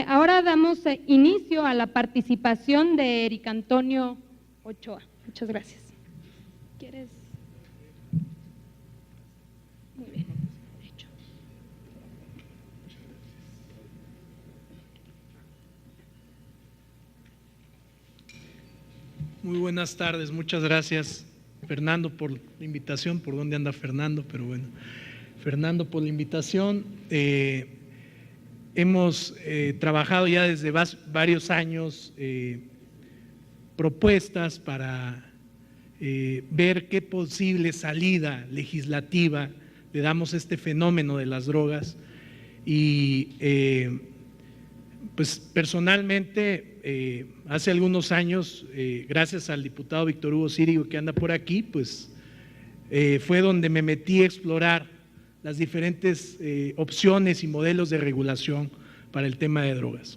Ahora damos inicio a la participación de Eric Antonio Ochoa. Muchas gracias. ¿Quieres? Muy bien. Hecho. Muy buenas tardes, muchas gracias Fernando por la invitación. ¿Por dónde anda Fernando? Pero bueno, Fernando por la invitación. Hemos trabajado ya desde varios años propuestas para ver qué posible salida legislativa le damos a este fenómeno de las drogas y pues personalmente hace algunos años, gracias al diputado Víctor Hugo Círigo que anda por aquí, pues fue donde me metí a explorar las diferentes opciones y modelos de regulación para el tema de drogas.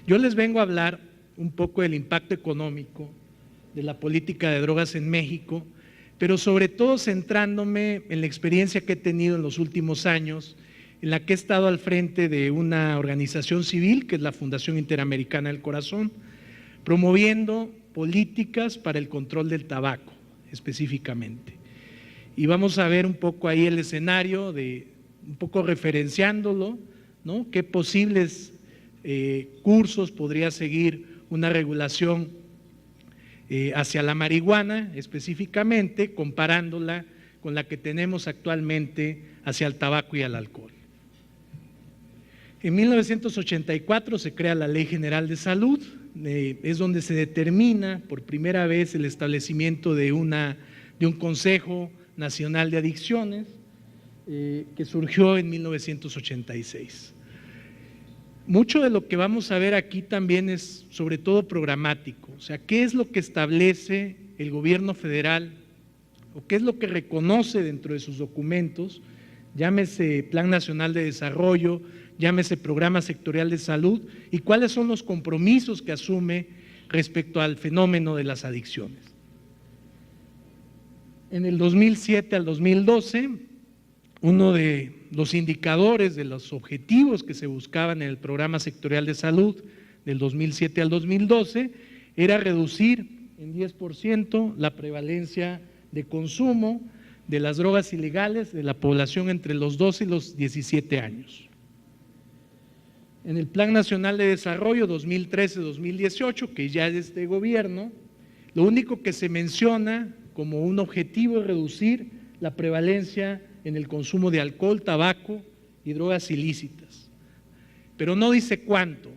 Yo les vengo a hablar un poco del impacto económico de la política de drogas en México, pero sobre todo centrándome en la experiencia que he tenido en los últimos años, en la que he estado al frente de una organización civil, que es la Fundación Interamericana del Corazón, promoviendo políticas para el control del tabaco, específicamente. Y vamos a ver un poco ahí el escenario, un poco referenciándolo, ¿no? ¿Qué posibles cursos podría seguir una regulación hacia la marihuana, específicamente, comparándola con la que tenemos actualmente hacia el tabaco y al alcohol? En 1984 se crea la Ley General de Salud, es donde se determina por primera vez el establecimiento de un Consejo Nacional de Adicciones, que surgió en 1986. Mucho de lo que vamos a ver aquí también es sobre todo programático, o sea, qué es lo que establece el gobierno federal o qué es lo que reconoce dentro de sus documentos, llámese Plan Nacional de Desarrollo, llámese Programa Sectorial de Salud, y cuáles son los compromisos que asume respecto al fenómeno de las adicciones. En el 2007 al 2012, uno de los indicadores de los objetivos que se buscaban en el Programa Sectorial de Salud del 2007 al 2012 era reducir en 10% la prevalencia de consumo de las drogas ilegales de la población entre los 12 y los 17 años. En el Plan Nacional de Desarrollo 2013-2018, que ya es de este gobierno, lo único que se menciona como un objetivo es reducir la prevalencia en el consumo de alcohol, tabaco y drogas ilícitas. Pero no dice cuánto,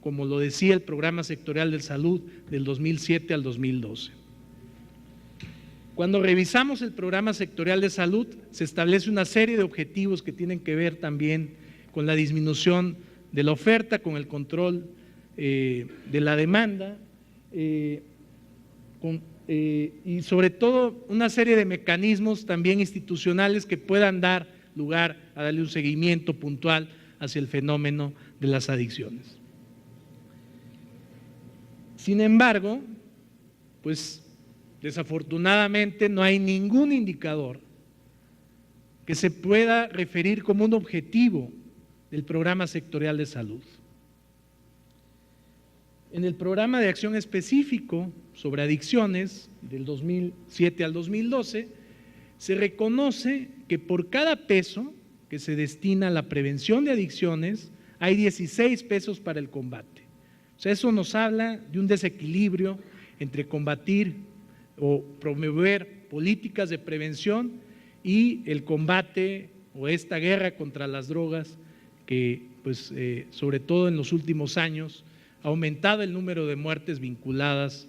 como lo decía el Programa Sectorial de Salud del 2007 al 2012. Cuando revisamos el Programa Sectorial de Salud, se establece una serie de objetivos que tienen que ver también con la disminución de la oferta, con el control de la demanda, y sobre todo una serie de mecanismos también institucionales que puedan dar lugar a darle un seguimiento puntual hacia el fenómeno de las adicciones. Sin embargo, pues desafortunadamente no hay ningún indicador que se pueda referir como un objetivo del Programa Sectorial de Salud. En el programa de acción específico sobre adicciones del 2007 al 2012, se reconoce que por cada peso que se destina a la prevención de adicciones, hay 16 pesos para el combate. O sea, eso nos habla de un desequilibrio entre combatir o promover políticas de prevención y el combate o esta guerra contra las drogas que, pues, sobre todo en los últimos años, ha aumentado el número de muertes vinculadas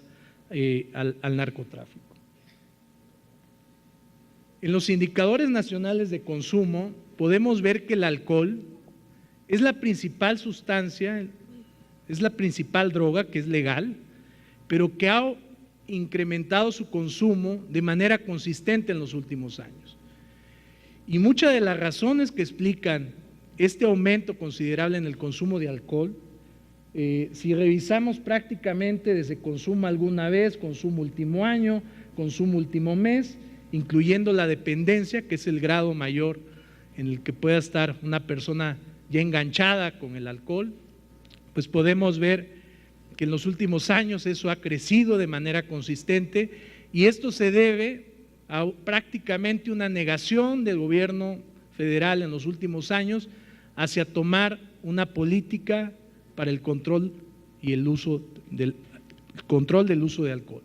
al narcotráfico. En los indicadores nacionales de consumo podemos ver que el alcohol es la principal sustancia, es la principal droga que es legal, pero que ha incrementado su consumo de manera consistente en los últimos años. Y muchas de las razones que explican este aumento considerable en el consumo de alcohol, si revisamos prácticamente desde consumo alguna vez, consumo último año, consumo último mes, incluyendo la dependencia, que es el grado mayor en el que pueda estar una persona ya enganchada con el alcohol, pues podemos ver que en los últimos años eso ha crecido de manera consistente y esto se debe a prácticamente una negación del gobierno federal en los últimos años hacia tomar una política para el control y el uso del uso de alcohol.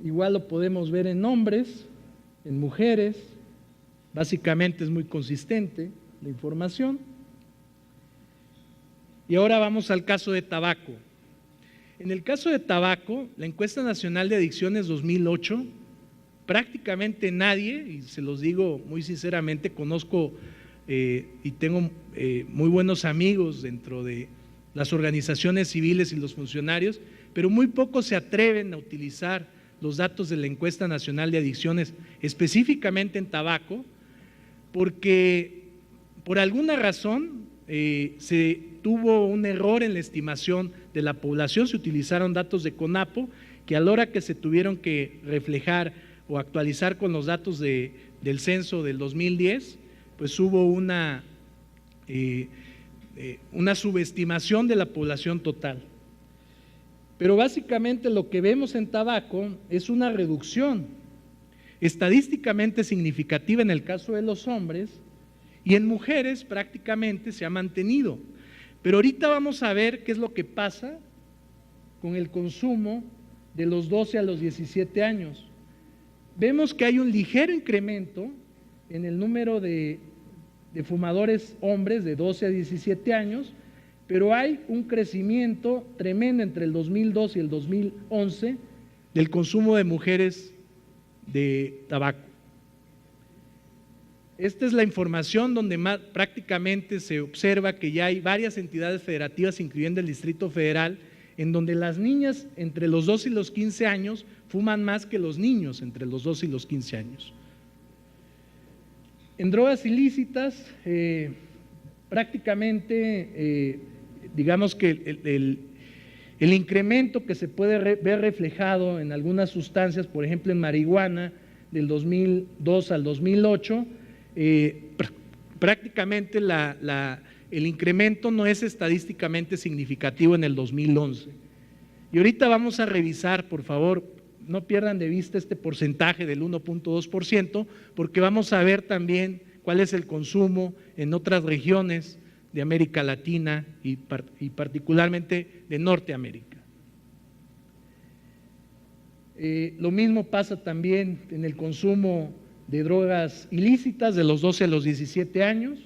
Igual lo podemos ver en hombres, en mujeres, básicamente es muy consistente la información. Y ahora vamos al caso de tabaco. En el caso de tabaco, la encuesta nacional de adicciones 2008, prácticamente nadie, y se los digo muy sinceramente, conozco y tengo muy buenos amigos dentro de las organizaciones civiles y los funcionarios, pero muy pocos se atreven a utilizar los datos de la encuesta nacional de adicciones, específicamente en tabaco, porque por alguna razón se tuvo un error en la estimación de la población, se utilizaron datos de CONAPO, que a la hora que se tuvieron que reflejar o actualizar con los datos del censo del 2010, pues hubo una subestimación de la población total. Pero básicamente lo que vemos en tabaco es una reducción estadísticamente significativa en el caso de los hombres y en mujeres prácticamente se ha mantenido. Pero ahorita vamos a ver qué es lo que pasa con el consumo de los 12 a los 17 años. Vemos que hay un ligero incremento en el número de fumadores hombres de 12 a 17 años, pero hay un crecimiento tremendo entre el 2002 y el 2011 del consumo de mujeres de tabaco. Esta es la información donde prácticamente se observa que ya hay varias entidades federativas, incluyendo el Distrito Federal, en donde las niñas entre los 12 y los 15 años fuman más que los niños entre los 12 y los 15 años. En drogas ilícitas, prácticamente, digamos que el incremento que se puede ver reflejado en algunas sustancias, por ejemplo en marihuana, del 2002 al 2008, prácticamente el incremento no es estadísticamente significativo en el 2011. Y ahorita vamos a revisar, por favor, no pierdan de vista este porcentaje del 1.2%, porque vamos a ver también cuál es el consumo en otras regiones de América Latina y particularmente de Norteamérica. Lo mismo pasa también en el consumo de drogas ilícitas de los 12 a los 17 años,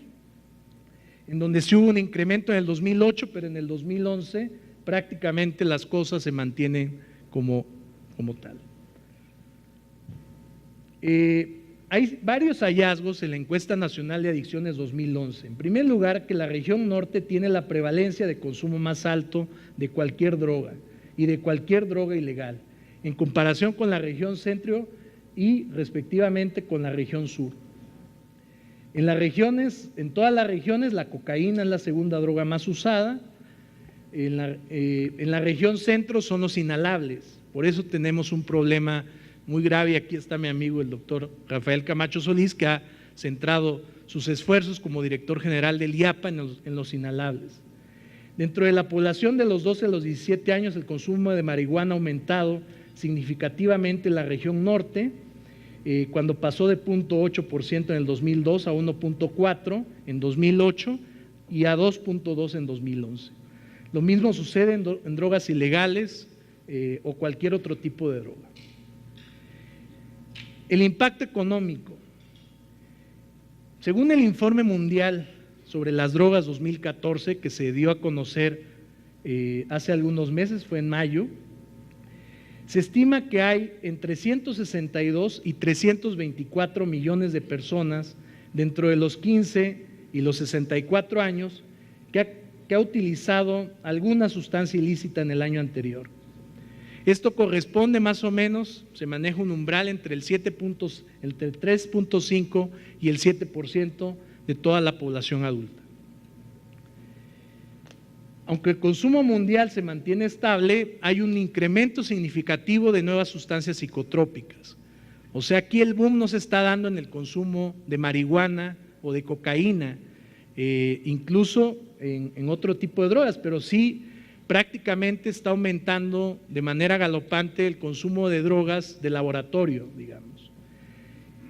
en donde sí hubo un incremento en el 2008, pero en el 2011 prácticamente las cosas se mantienen como tal. Hay varios hallazgos en la encuesta nacional de adicciones 2011. En primer lugar, que la región norte tiene la prevalencia de consumo más alto de cualquier droga y de cualquier droga ilegal, en comparación con la región centro y respectivamente con la región sur. En todas las regiones la cocaína es la segunda droga más usada. En la región centro son los inhalables, por eso tenemos un problema muy grave, y aquí está mi amigo el doctor Rafael Camacho Solís, que ha centrado sus esfuerzos como director general del IAPA en los inhalables. Dentro de la población de los 12 a los 17 años, el consumo de marihuana ha aumentado significativamente en la región norte, cuando pasó de 0.8% en el 2002 a 1.4% en 2008 y a 2.2% en 2011. Lo mismo sucede en drogas ilegales o cualquier otro tipo de droga. El impacto económico. Según el informe mundial sobre las drogas 2014 que se dio a conocer hace algunos meses, fue en mayo, se estima que hay entre 162 y 324 millones de personas dentro de los 15 y los 64 años que ha utilizado alguna sustancia ilícita en el año anterior. Esto corresponde más o menos, se maneja un umbral entre el 3.5 y el 7% de toda la población adulta. Aunque el consumo mundial se mantiene estable, hay un incremento significativo de nuevas sustancias psicotrópicas. O sea, aquí el boom no se está dando en el consumo de marihuana o de cocaína, incluso en otro tipo de drogas, pero sí prácticamente está aumentando de manera galopante el consumo de drogas de laboratorio, digamos.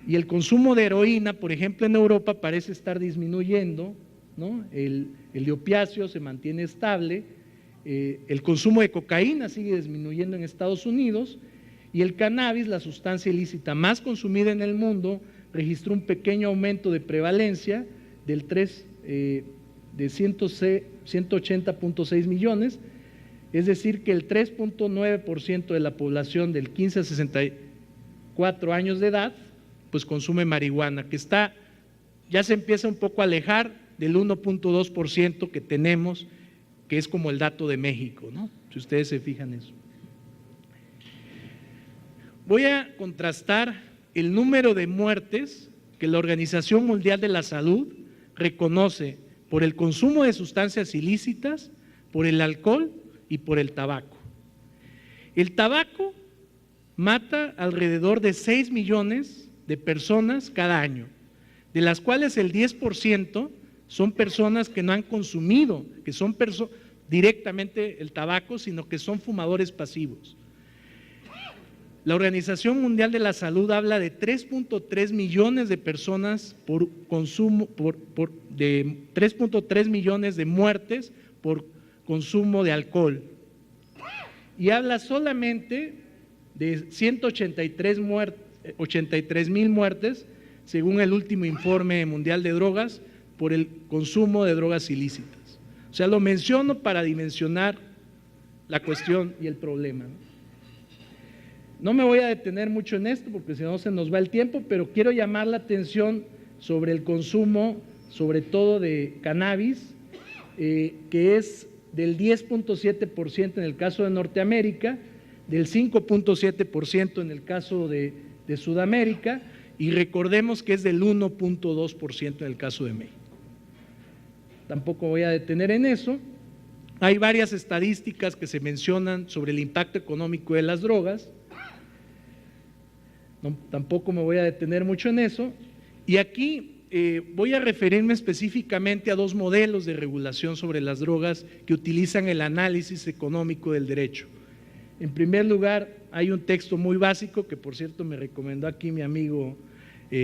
Y el consumo de heroína, por ejemplo, en Europa parece estar disminuyendo, ¿no? El de opiáceos se mantiene estable, el consumo de cocaína sigue disminuyendo en Estados Unidos y el cannabis, la sustancia ilícita más consumida en el mundo, registró un pequeño aumento de prevalencia de 180.6 millones, es decir que el 3.9% de la población del 15 a 64 años de edad pues consume marihuana, que ya se empieza un poco a alejar del 1.2% que tenemos, que es como el dato de México, ¿no? Si ustedes se fijan eso. Voy a contrastar el número de muertes que la Organización Mundial de la Salud reconoce por el consumo de sustancias ilícitas, por el alcohol y por el tabaco. El tabaco mata alrededor de 6 millones de personas cada año, de las cuales el 10% son personas que no han consumido, que son directamente el tabaco, sino que son fumadores pasivos. La Organización Mundial de la Salud habla de 3.3 millones de personas por consumo, de 3.3 millones de muertes por consumo de alcohol. Y habla solamente de 183.000 muertes, según el último informe mundial de drogas, por el consumo de drogas ilícitas. O sea, lo menciono para dimensionar la cuestión y el problema, ¿no? No me voy a detener mucho en esto porque si no se nos va el tiempo, pero quiero llamar la atención sobre el consumo, sobre todo de cannabis, que es del 10.7% en el caso de Norteamérica, del 5.7% en el caso de Sudamérica, y recordemos que es del 1.2% en el caso de México. Tampoco voy a detener en eso. Hay varias estadísticas que se mencionan sobre el impacto económico de las drogas. Tampoco me voy a detener mucho en eso. Y aquí voy a referirme específicamente a dos modelos de regulación sobre las drogas que utilizan el análisis económico del derecho. En primer lugar, hay un texto muy básico que, por cierto, me recomendó aquí mi amigo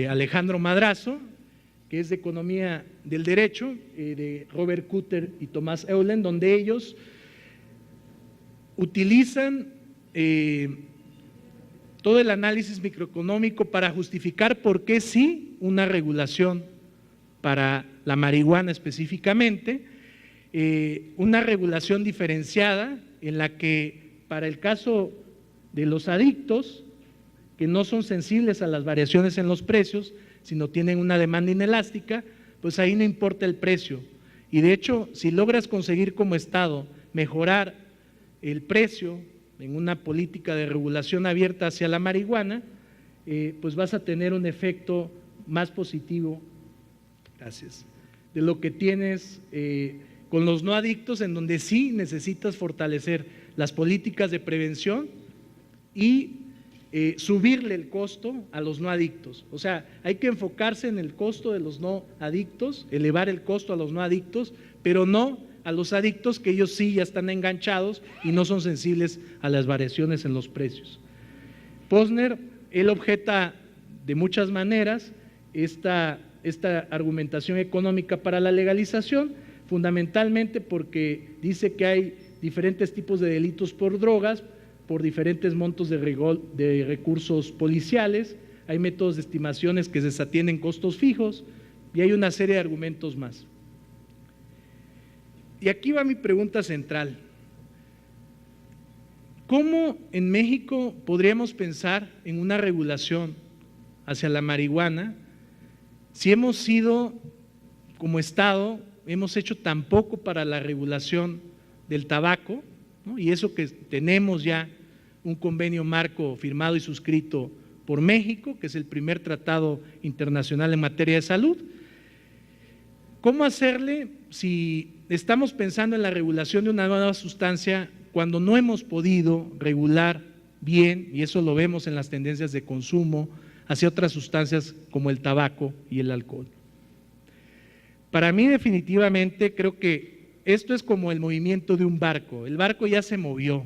Alejandro Madrazo, que es de Economía del Derecho, de Robert Kutter y Tomás Eulen, donde ellos utilizan todo el análisis microeconómico para justificar por qué sí una regulación para la marihuana específicamente, una regulación diferenciada en la que para el caso de los adictos, que no son sensibles a las variaciones en los precios, sino tienen una demanda inelástica, pues ahí no importa el precio. Y de hecho, si logras conseguir como Estado mejorar el precio en una política de regulación abierta hacia la marihuana, pues vas a tener un efecto más positivo, gracias, de lo que tienes con los no adictos, en donde sí necesitas fortalecer las políticas de prevención y subirle el costo a los no adictos. O sea, hay que enfocarse en el costo de los no adictos, elevar el costo a los no adictos, pero no a los adictos, que ellos sí ya están enganchados y no son sensibles a las variaciones en los precios. Posner, él objeta de muchas maneras esta argumentación económica para la legalización, fundamentalmente porque dice que hay diferentes tipos de delitos por drogas, por diferentes montos de recursos policiales, hay métodos de estimaciones que desatienden costos fijos y hay una serie de argumentos más. Y aquí va mi pregunta central. ¿Cómo en México podríamos pensar en una regulación hacia la marihuana si hemos sido, como Estado, hemos hecho tan poco para la regulación del tabaco, ¿no? Y eso que tenemos ya un convenio marco firmado y suscrito por México, que es el primer tratado internacional en materia de salud? ¿Cómo hacerle si estamos pensando en la regulación de una nueva sustancia cuando no hemos podido regular bien, y eso lo vemos en las tendencias de consumo, hacia otras sustancias como el tabaco y el alcohol. Para mí definitivamente creo que esto es como el movimiento de un barco. El barco ya se movió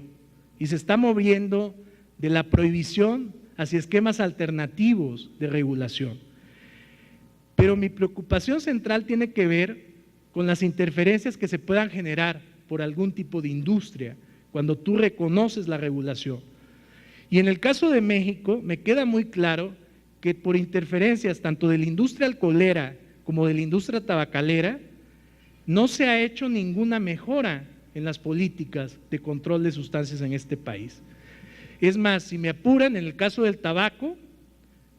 y se está moviendo de la prohibición hacia esquemas alternativos de regulación. Pero mi preocupación central tiene que ver con las interferencias que se puedan generar por algún tipo de industria cuando tú reconoces la regulación. Y en el caso de México me queda muy claro que por interferencias tanto de la industria alcoholera como de la industria tabacalera, no se ha hecho ninguna mejora en las políticas de control de sustancias en este país. Es más, si me apuran, en el caso del tabaco,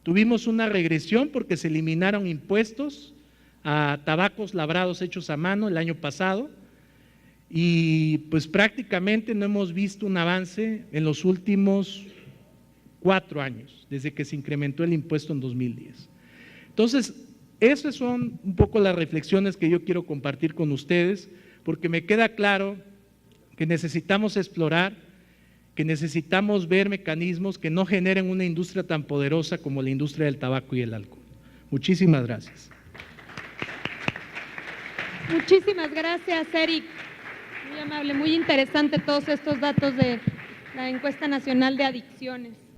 tuvimos una regresión porque se eliminaron impuestos a tabacos labrados hechos a mano el año pasado y pues prácticamente no hemos visto un avance en los últimos 4 años, desde que se incrementó el impuesto en 2010. Entonces, esas son un poco las reflexiones que yo quiero compartir con ustedes, porque me queda claro que necesitamos explorar, que necesitamos ver mecanismos que no generen una industria tan poderosa como la industria del tabaco y el alcohol. Muchísimas gracias. Muchísimas gracias, Eric. Muy amable, muy interesante todos estos datos de la Encuesta Nacional de Adicciones.